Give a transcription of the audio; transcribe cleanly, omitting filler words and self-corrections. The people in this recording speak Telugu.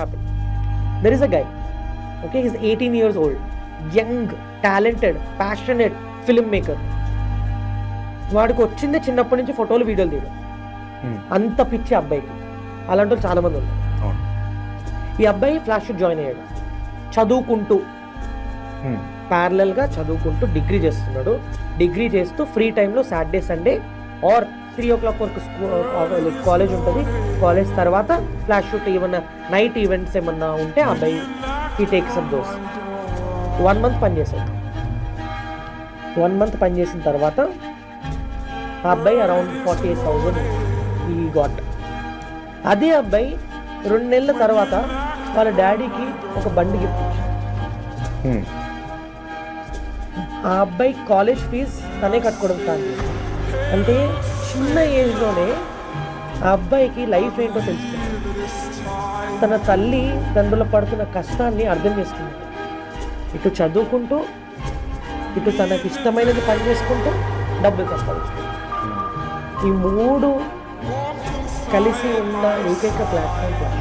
happened. There is a guy, okay, he's 18 years old, young, talented, passionate filmmaker. వాడికి వచ్చిందే చిన్నప్పటి నుంచి ఫోటోలు వీడియోలు తీయడం, అంత పిచ్చి అబ్బాయికి. అలాంటి వాళ్ళు చాలామంది ఉన్నారు. ఈ అబ్బాయి ఫ్లాష్ షూట్ జాయిన్ అయ్యాడు, చదువుకుంటూ ప్యారలల్గా చదువుకుంటూ డిగ్రీ చేస్తున్నాడు. డిగ్రీ చేస్తూ ఫ్రీ టైంలో సాటర్డే సండే ఆర్ 3 o'clock వరకు కాలేజ్ ఉంటుంది. కాలేజ్ తర్వాత ఫ్లాష్ షూట్ ఏమన్నా నైట్ ఈవెంట్స్ ఏమన్నా ఉంటే ఆ అబ్బాయి ఈ టేక్స్ అప్ దోస్. 1 month పనిచేశాడు. 1 month పనిచేసిన తర్వాత ఆ అబ్బాయి అరౌండ్ 48,000 ఈ గాట్. అదే అబ్బాయి 2 నెలల తర్వాత వాళ్ళ డాడీకి ఒక బండి గిఫ్ట్ ఇచ్చాడు. ఆ అబ్బాయి కాలేజ్ ఫీజ్ తనే కట్టుకోవడం స్టార్ట్ చేశాడు. అంటే చిన్న ఏజ్లోనే ఆ అబ్బాయికి లైఫ్ ఏంటో తెలుసుకున్నాడు. తన తల్లి తండ్రులు పడుతున్న కష్టాన్ని అర్థం చేసుకున్నాడు. ఇటు చదువుకుంటూ, ఇటు తనకి ఇష్టమైనది పని చేసుకుంటూ డబ్బులు సంపాదించుకుంటాడు. ఈ 3 కలిసి ఉన్న ఏకైక ప్లాట్ఫామ్ ఫ్లాష్.